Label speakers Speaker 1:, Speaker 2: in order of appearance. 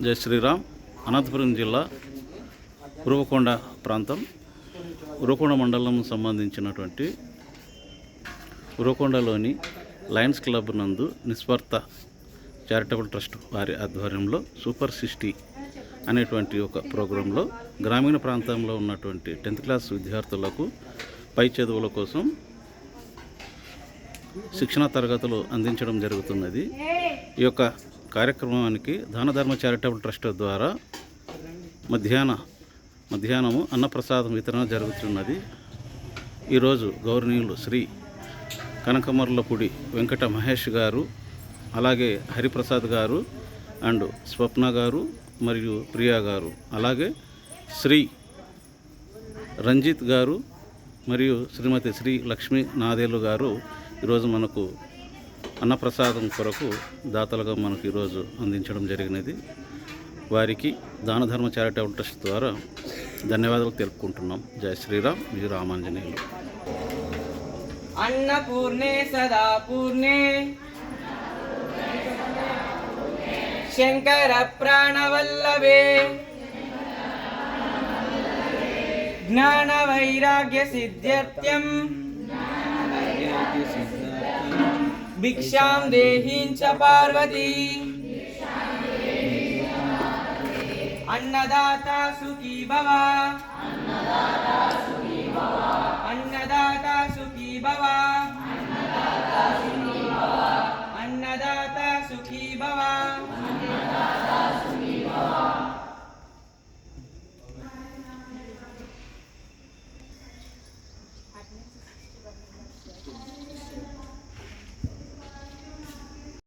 Speaker 1: జై శ్రీరామ్. అనంతపురం జిల్లా ఉరవకొండ ప్రాంతం, ఉరవకొండ మండలం సంబంధించినటువంటి ఉరవకొండలోని లయన్స్ క్లబ్ నందు నిస్వార్థ చారిటబుల్ ట్రస్ట్ వారి ఆధ్వర్యంలో సూపర్ 60 అనేటువంటి ఒక ప్రోగ్రాంలో గ్రామీణ ప్రాంతంలో ఉన్నటువంటి 10th క్లాస్ విద్యార్థులకు పై చదువుల కోసం శిక్షణా తరగతులు అందించడం జరుగుతున్నది. ఈ యొక్క కార్యక్రమానికి దానధర్మ చారిటబుల్ ట్రస్ట్ ద్వారా మధ్యాహ్నము అన్నప్రసాదం వితరణ జరుగుతున్నది. ఈరోజు గౌరవనీయులు శ్రీ కనకమర్లపూడి వెంకట మహేష్ గారు, అలాగే హరిప్రసాద్ గారు అండ్ స్వప్న గారు మరియు ప్రియా గారు, అలాగే శ్రీ రంజిత్ గారు మరియు శ్రీమతి శ్రీ లక్ష్మీ నాదేలు గారు ఈరోజు మనకు అన్నప్రసాదం కొరకు దాతలుగా మనకు ఈరోజు అందించడం జరిగినది. వారికి దానధర్మ చారిటబుల్ ట్రస్ట్ ద్వారా ధన్యవాదాలు తెలుపుకుంటున్నాం. జై శ్రీరామ్. మీ రామాంజనేయులు.
Speaker 2: అన్నపూర్ణే సదా పూర్ణే శంకర ప్రాణవల్లభే జ్ఞాన వైరాగ్య సిద్ధ్యర్థం భిక్షాం దేహించ పార్వతీ అన్నదాత సుఖీ భవ అన్నదాత సుఖీ భవ అన్నదాత సుఖీ భవ